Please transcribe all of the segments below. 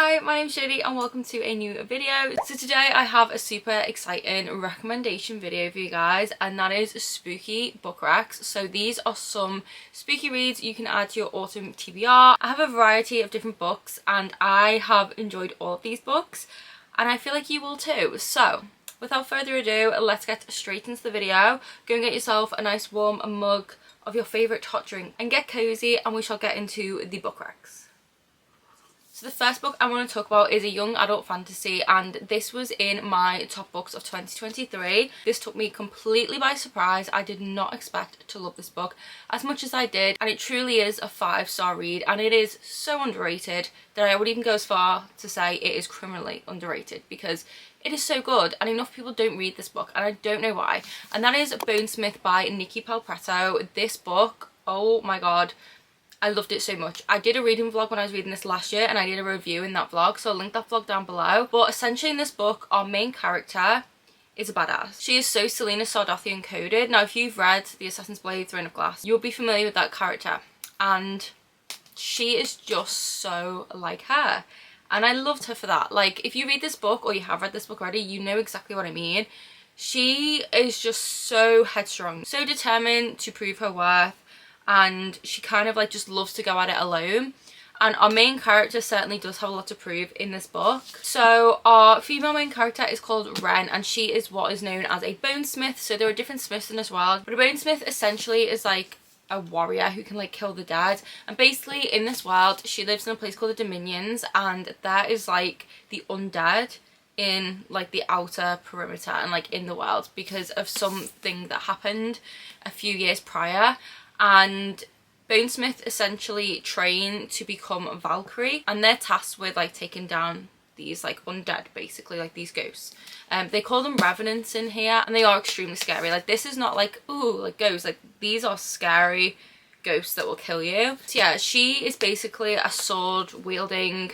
Hi, my name's Jodie and welcome to a new video. So today I have a super exciting recommendation video for you guys, and that is spooky book racks. So these are some spooky reads you can add to your autumn TBR. I have a variety of different books and I have enjoyed all of these books and I feel like you will too. So without further ado, let's get straight into the video. Go and get yourself a nice warm mug of your favourite hot drink and get cozy, and we shall get into the book racks. So the first book I want to talk about is a young adult fantasy, and this was in my top books of 2023. This took me completely by surprise. I did not expect to love this book as much as I did, and it truly is a 5-star read, and it is so underrated that I would even go as far to say it is criminally underrated because it is so good and enough people don't read this book and I don't know why. And that is Bonesmith by Nikki Palpretto. This book, oh my god, I loved it so much. I did a reading vlog when I was reading this last year and I did a review in that vlog, so I'll link that vlog down below. But essentially in this book, our main character is a badass. She is so Selena Sardathian coded. Now if you've read The Assassin's Blade Throne of Glass, you'll be familiar with that character, and she is just so like her. And I loved her for that. Like, if you read this book or you have read this book already, you know exactly what I mean. She is just so headstrong, so determined to prove her worth, and she kind of like just loves to go at it alone. And our main character certainly does have a lot to prove in this book. So our female main character is called Wren, and she is what is known as a bonesmith. So there are different smiths in this world, but a bonesmith essentially is like a warrior who can like kill the dead. And basically in this world she lives in a place called the Dominions, and that is like the undead in like the outer perimeter and like in the world because of something that happened a few years prior. And bonesmith essentially train to become Valkyrie, and they're tasked with like taking down these like undead, basically like these ghosts. They call them revenants in here, and they are extremely scary. Like, this is not like, ooh, like ghosts. Like, these are scary ghosts that will kill you. So yeah, she is basically a sword wielding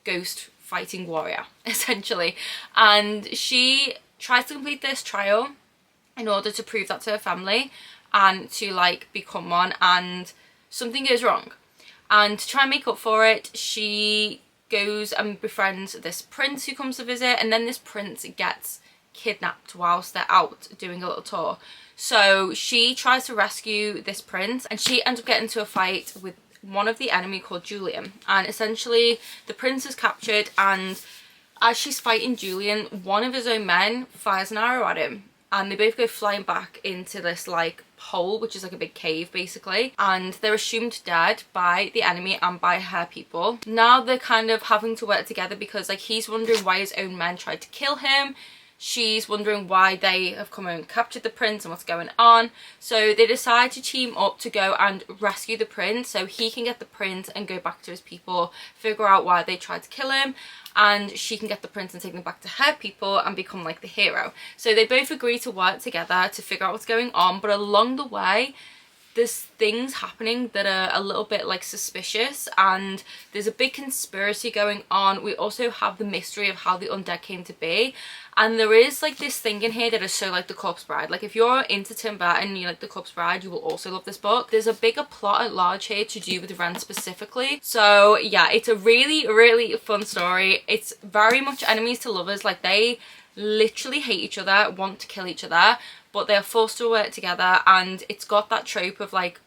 ghost fighting warrior essentially, and she tries to complete this trial in order to prove that to her family and to like become one, and something goes wrong, and to try and make up for it she goes and befriends this prince who comes to visit, and then this prince gets kidnapped whilst they're out doing a little tour. So she tries to rescue this prince, and she ends up getting into a fight with one of the enemy called Julian, and essentially the prince is captured, and as she's fighting Julian, one of his own men fires an arrow at him, and they both go flying back into this like hole, which is like a big cave basically, and they're assumed dead by the enemy and by her people. Now they're kind of having to work together because like he's wondering why his own men tried to kill him, she's wondering why they have come and captured the prince and what's going on. So they decide to team up to go and rescue the prince so he can get the prince and go back to his people, figure out why they tried to kill him, and she can get the prince and take them back to her people and become like the hero. So they both agree to work together to figure out what's going on, but along the way there's things happening that are a little bit like suspicious, and there's a big conspiracy going on. We also have the mystery of how the undead came to be, and there is like this thing in here that is so like The Corpse Bride. Like, if you're into Tim Burton and you like The Corpse Bride, you will also love this book. There's a bigger plot at large here to do with Wren specifically. So yeah, it's a really fun story. It's very much enemies to lovers. Like, they literally hate each other, want to kill each other, but they are forced to work together, and it's got that trope of like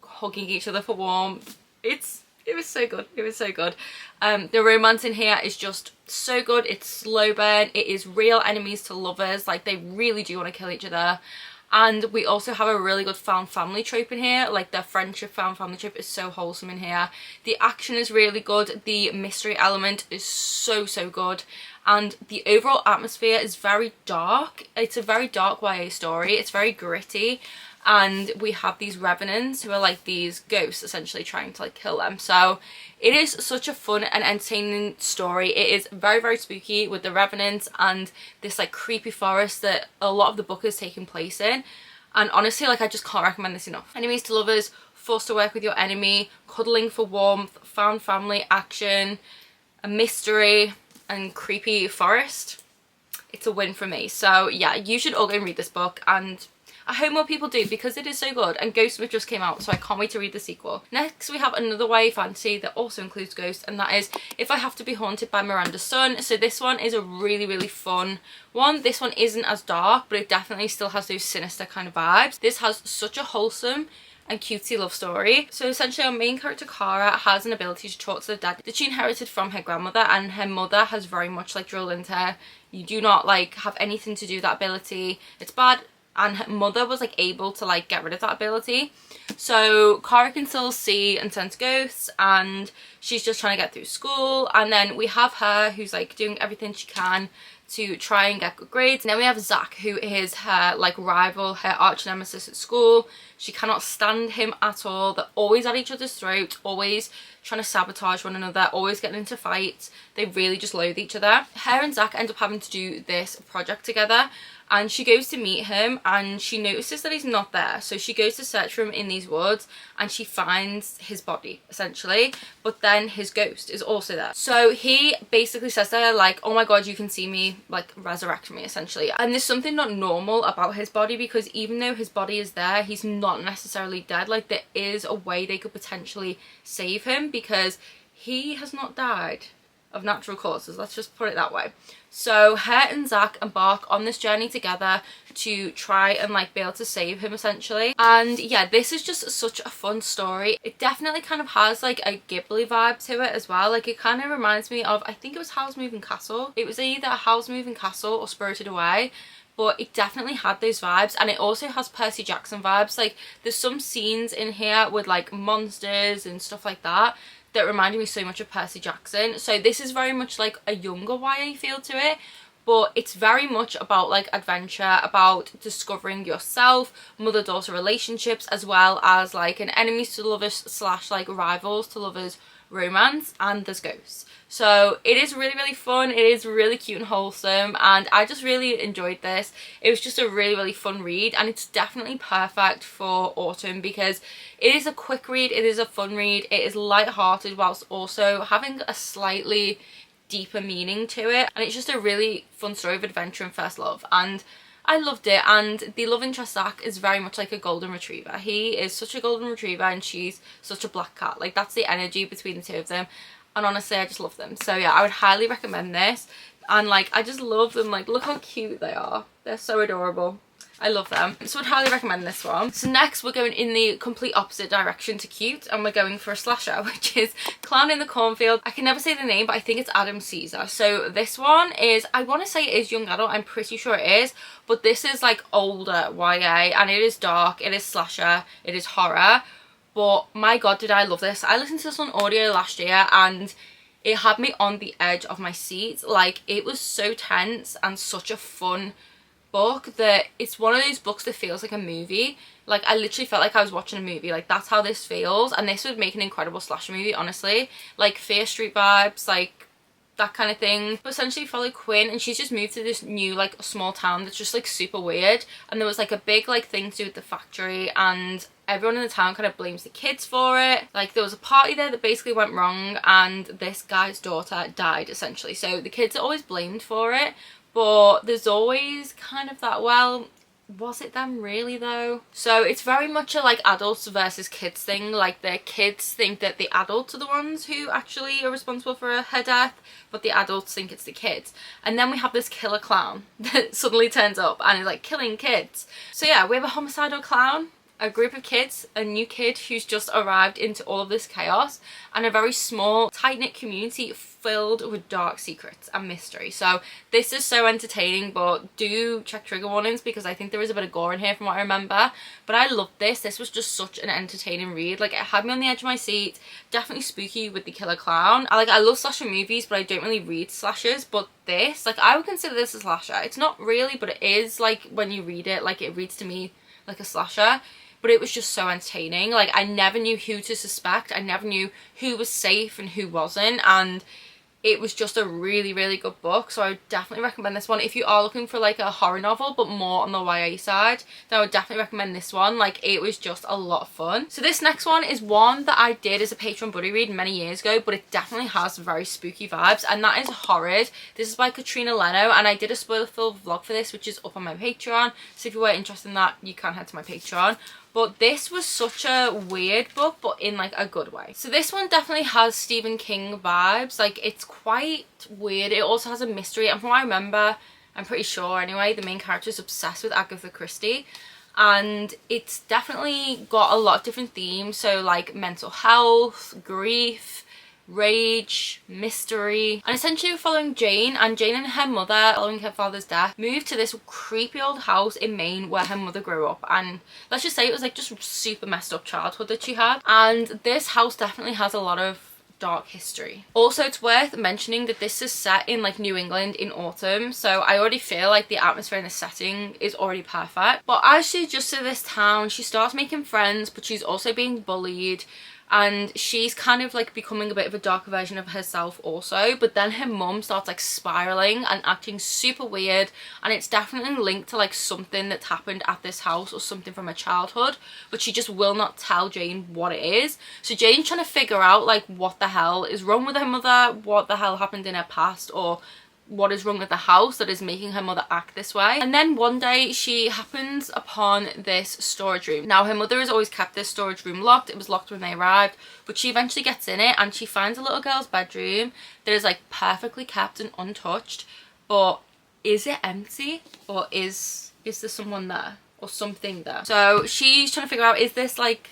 hugging each other for warmth. It was so good. It was so good. The romance in here is just so good. It's slow burn. It is real enemies to lovers. Like, they really do want to kill each other. And we also have a really good found family trope in here. Like, the friendship found family trope is so wholesome in here. The action is really good. The mystery element is so good. And the overall atmosphere is very dark. It's a very dark YA story. It's very gritty. And we have these revenants who are like these ghosts essentially trying to like kill them. So it is such a fun and entertaining story. It is very spooky with the revenants and this like creepy forest that a lot of the book is taking place in. And honestly, like, I just can't recommend this enough. Enemies to lovers, forced to work with your enemy, cuddling for warmth, found family, action, a mystery, and creepy forest. It's a win for me. So yeah, you should all go and read this book, and I hope more people do because it is so good, and Ghostsmith just came out, so I can't wait to read the sequel. Next we have another YA fantasy that also includes ghosts, and that is If I Have to Be Haunted by Miranda Sun. So this one is a really fun one. This one isn't as dark, but it definitely still has those sinister kind of vibes. This has such a wholesome and cutesy love story. So essentially our main character Cara has an ability to talk to the dead that she inherited from her grandmother, and her mother has very much like drilled into her, you do not like have anything to do with that ability, it's bad. And her mother was like able to like get rid of that ability. So Cara can still see and sense ghosts, and she's just trying to get through school. And then we have her who's like doing everything she can to try and get good grades. And then we have Zach, who is her like rival, her arch nemesis at school. She cannot stand him at all. They're always at each other's throats, always trying to sabotage one another, always getting into fights. They really just loathe each other. Her and Zach end up having to do this project together, and she goes to meet him and she notices that he's not there. So she goes to search for him in these woods and she finds his body essentially, but then his ghost is also there. So he basically says to her like, oh my god, you can see me, like resurrect me essentially. And there's something not normal about his body, because even though his body is there, he's not necessarily dead. Like there is a way they could potentially save him, because he has not died of natural causes, let's just put it that way. So her and Zach embark on this journey together to try and like be able to save him essentially. And yeah, this is just such a fun story. It definitely kind of has like a Ghibli vibe to it as well. Like it kind of reminds me of, I think it was Howl's Moving Castle. It was either Howl's Moving Castle or Spirited Away, but it definitely had those vibes. And it also has Percy Jackson vibes. Like there's some scenes in here with like monsters and stuff like that that reminded me so much of Percy Jackson. So this is very much like a younger YA feel to it, but it's very much about like adventure, about discovering yourself, mother-daughter relationships, as well as like an enemies to lovers slash like rivals to lovers romance, and there's ghosts. So it is really fun, it is really cute and wholesome, and I just really enjoyed this. It was just a really fun read, and it's definitely perfect for autumn because it is a quick read, it is a fun read, it is light-hearted whilst also having a slightly deeper meaning to it, and it's just a really fun story of adventure and first love, and I loved it. And the love interest Zach is very much like a golden retriever. He is such a golden retriever and she's such a black cat. Like that's the energy between the two of them, and honestly I just love them. So yeah, I would highly recommend this, and like I just love them. Like look how cute they are, they're so adorable. I love them. So I'd highly recommend this one. So next we're going in the complete opposite direction to cute, and we're going for a slasher, which is Clown in the Cornfield. I can never say the name, but I think it's Adam Caesar. So this one is, I want to say it is young adult, I'm pretty sure it is, but this is like older YA, and it is dark, it is slasher, it is horror, but my god did I love this. I listened to this on audio last year and it had me on the edge of my seat. Like it was so tense and such a fun book that it's one of those books that feels like a movie. Like I literally felt like I was watching a movie. Like that's how this feels, and this would make an incredible slasher movie, honestly. Like Fear Street vibes, like that kind of thing. But essentially follow Quinn, and she's just moved to this new like small town that's just like super weird, and there was like a big like thing to do with the factory, and everyone in the town kind of blames the kids for it. Like there was a party there that basically went wrong, and this guy's daughter died essentially, so the kids are always blamed for it. But there's always kind of that, well, was it them really though? So it's very much a like adults versus kids thing. Like the kids think that the adults are the ones who actually are responsible for her death, but the adults think it's the kids. And then we have this killer clown that suddenly turns up and is like killing kids. So yeah, we have a homicidal clown, a group of kids, a new kid who's just arrived into all of this chaos, and a very small tight-knit community filled with dark secrets and mystery. So this is so entertaining, but do check trigger warnings because I think there is a bit of gore in here from what I remember. But I loved this. This was just such an entertaining read. Like it had me on the edge of my seat. Definitely spooky with the killer clown. I love slasher movies, but I don't really read slashers. But this, like I would consider this a slasher. It's not really, but it is. Like when you read it, like it reads to me like a slasher. But it was just so entertaining. Like I never knew who to suspect. I never knew who was safe and who wasn't. And it was just a really, really good book. So I would definitely recommend this one. If you are looking for like a horror novel but more on the YA side, then I would definitely recommend this one. Like, it was just a lot of fun. So this next one is one that I did as a Patreon buddy read many years ago, but it definitely has very spooky vibes, and that is Horrid. This is by Katrina Leno, and I did a spoiler-filled vlog for this, which is up on my Patreon. So if you were interested in that, you can head to my Patreon. But this was such a weird book, but in like a good way. So this one definitely has Stephen King vibes. Like, it's quite weird. It also has a mystery, and from what I remember, I'm pretty sure anyway, the main character is obsessed with Agatha Christie. And it's definitely got a lot of different themes. So like mental health, grief, rage, mystery, and essentially we're following Jane, and Jane and her mother, following her father's death, moved to this creepy old house in Maine where her mother grew up. And let's just say it was like just super messed up childhood that she had, and this house definitely has a lot of dark history. Also, it's worth mentioning that this is set in like New England in autumn, so I already feel like the atmosphere and the setting is already perfect. But as she adjusts to this town, she starts making friends, but she's also being bullied, and she's kind of like becoming a bit of a darker version of herself also. But then her mum starts like spiraling and acting super weird, and it's definitely linked to like something that happened at this house or something from her childhood, but she just will not tell Jane what it is. So Jane's trying to figure out like what the hell is wrong with her mother, what the hell happened in her past, or what is wrong with the house that is making her mother act this way. And then one day she happens upon this storage room. Now, her mother has always kept this storage room locked. It was locked when they arrived, but she eventually gets in it and she finds a little girl's bedroom that is like perfectly kept and untouched. But is it empty, or is there someone there or something there? So she's trying to figure out, is this like,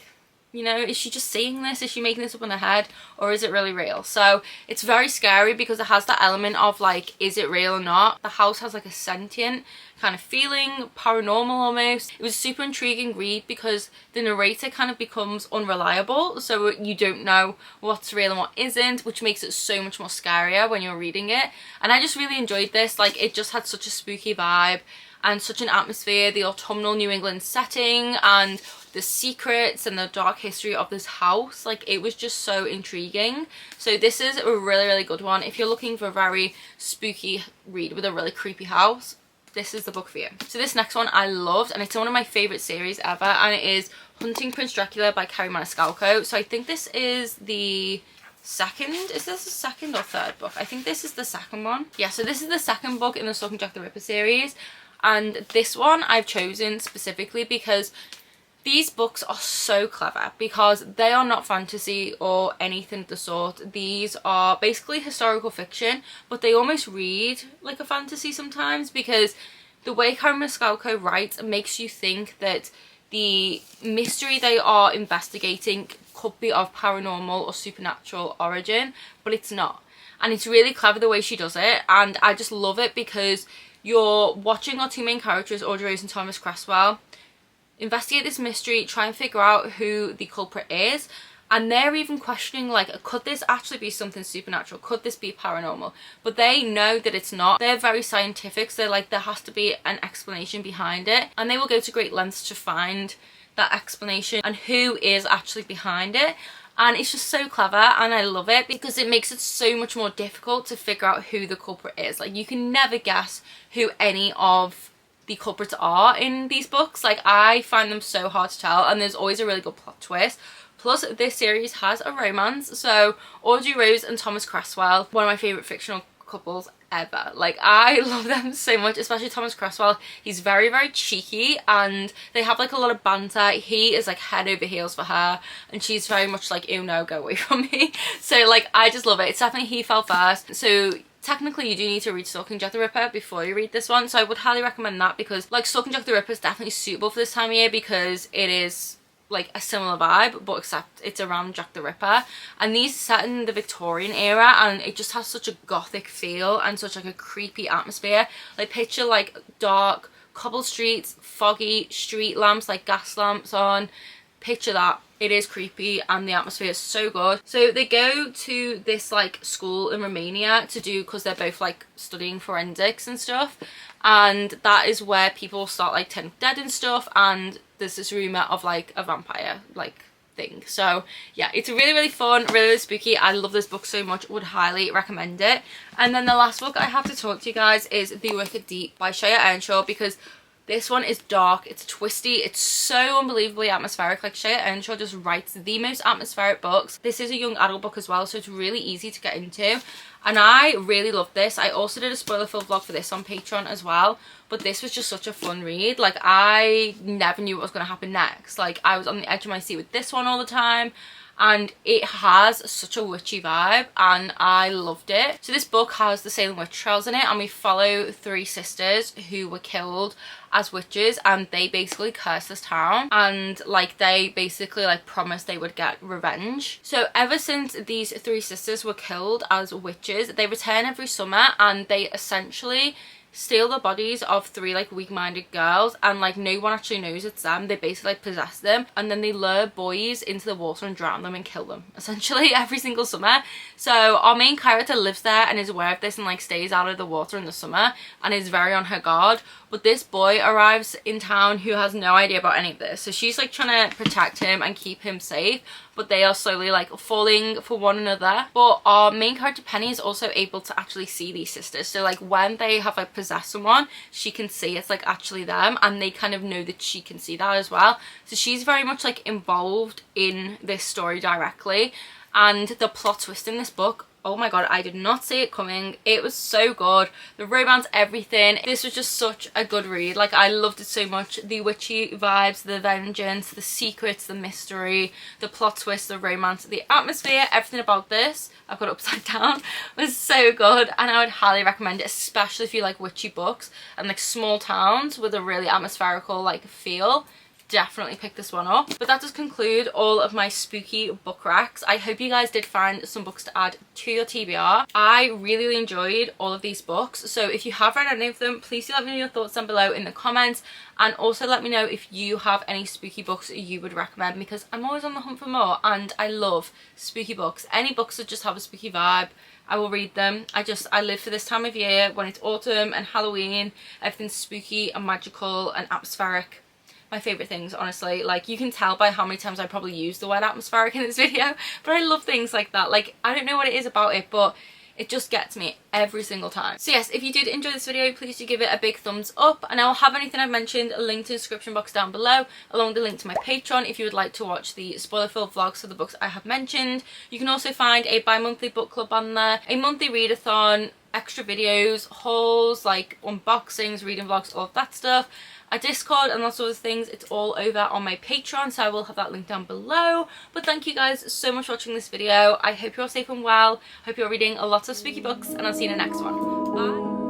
you know, is she just seeing this? Is she making this up in her head, or is it really real? So it's very scary because it has that element of like, is it real or not? The house has like a sentient kind of feeling, paranormal almost. It was a super intriguing read because the narrator kind of becomes unreliable, so you don't know what's real and what isn't, which makes it so much more scarier when you're reading it. And I just really enjoyed this. Like, it just had such a spooky vibe and such an atmosphere, the autumnal New England setting and the secrets and the dark history of this house. Like, it was just so intriguing. So this is a really, really good one. If you're looking for a very spooky read with a really creepy house, this is the book for you. So this next one I loved, and it's one of my favorite series ever, and it is Hunting Prince Dracula by Kerri Maniscalco. So I think this is the second, is this the second or third book? I think this is the second one. Yeah, so this is the second book in the Stalking Jack the Ripper series, and this one I've chosen specifically because these books are so clever, because they are not fantasy or anything of the sort. These are basically historical fiction, but they almost read like a fantasy sometimes, because the way Kerri Maniscalco writes makes you think that the mystery they are investigating could be of paranormal or supernatural origin, but it's not. And it's really clever the way she does it, and I just love it because you're watching our two main characters, Audrey Rose and Thomas Cresswell, investigate this mystery, try and figure out who the culprit is, and they're even questioning like, could this actually be something supernatural? Could this be paranormal? But they know that it's not. They're very scientific, so they're like, there has to be an explanation behind it, and they will go to great lengths to find that explanation and who is actually behind it. And it's just so clever, and I love it because it makes it so much more difficult to figure out who the culprit is. Like, you can never guess who any of the culprits are in these books. Like, I find them so hard to tell, and there's always a really good plot twist. Plus, this series has a romance. So Audrey Rose and Thomas Cresswell, one of my favourite fictional couples ever. Like, I love them so much, especially Thomas Cresswell. He's very, very cheeky, and they have like a lot of banter. He is like head over heels for her, and she's very much like, ew, no, go away from me. So like, I just love it. It's definitely he fell first. So technically you do need to read Stalking Jack the Ripper before you read this one, so I would highly recommend that, because like Stalking Jack the Ripper is definitely suitable for this time of year because it is like a similar vibe, but except it's around Jack the Ripper, and these are set in the Victorian era, and it just has such a gothic feel and such like a creepy atmosphere. Like, picture like dark cobble streets, foggy street lamps, like gas lamps on. Picture that. It is creepy, and the atmosphere is so good. So they go to this like school in Romania to do, because they're both like studying forensics and stuff, and that is where people start like turning dead and stuff, and there's this rumor of like a vampire like thing. So yeah, it's really fun, really spooky. I love this book so much, would highly recommend it. And then the last book I have to talk to you guys is The Wicked Deep by Shea Earnshaw, because this one is dark, it's twisty, it's so unbelievably atmospheric. Like, Shea Earnshaw just writes the most atmospheric books. This is a young adult book as well, so it's really easy to get into. And I really loved this. I also did a spoiler-filled vlog for this on Patreon as well. But this was just such a fun read. Like, I never knew what was going to happen next. Like, I was on the edge of my seat with this one all the time. And it has such a witchy vibe, and I loved it. So this book has the Salem witch trials in it, and we follow 3 sisters who were killed as witches, and they basically cursed this town, and like they basically like promised they would get revenge. So ever since these 3 sisters were killed as witches, they return every summer, and they essentially steal the bodies of 3 like weak-minded girls, and like no one actually knows it's them. They basically like possess them, and then they lure boys into the water and drown them and kill them essentially every single summer. So our main character lives there and is aware of this, and like stays out of the water in the summer and is very on her guard. But this boy arrives in town who has no idea about any of this, so she's like trying to protect him and keep him safe, but they are slowly like falling for one another. But our main character Penny is also able to actually see these sisters, so like when they have like possessed someone, she can see it's like actually them, and they kind of know that she can see that as well. So she's very much like involved in this story directly. And the plot twist in this book, oh my god, I did not see it coming. It was so good. The romance, everything. This was just such a good read. Like, I loved it so much. The witchy vibes, the vengeance, the secrets, the mystery, the plot twist, the romance, the atmosphere, everything about this, I've got it upside down, was so good. And I would highly recommend it, especially if you like witchy books and like small towns with a really atmospherical like feel. Definitely pick this one up. But that does conclude all of my spooky book racks. I hope you guys did find some books to add to your TBR. I really enjoyed all of these books, so if you have read any of them, please do let me know your thoughts down below in the comments, and also let me know if you have any spooky books you would recommend, because I'm always on the hunt for more, and I love spooky books. Any books that just have a spooky vibe, I will read them. I live for this time of year when it's autumn and Halloween. Everything's spooky and magical and atmospheric. My favourite things, honestly. Like, you can tell by how many times I probably use the word atmospheric in this video, but I love things like that. Like, I don't know what it is about it, but it just gets me every single time. So yes, if you did enjoy this video, please do give it a big thumbs up, and I will have anything I've mentioned linked in the description box down below, along with the link to my Patreon if you would like to watch the spoiler-filled vlogs for the books I have mentioned. You can also find a bi-monthly book club on there, a monthly readathon, extra videos, hauls, like unboxings, reading vlogs, all of that stuff, a Discord and lots of other things. It's all over on my Patreon, so I will have that link down below. But thank you guys so much for watching this video. I hope you're all safe and well. Hope you're reading lots of spooky books, and I'll see you in the next one. Bye.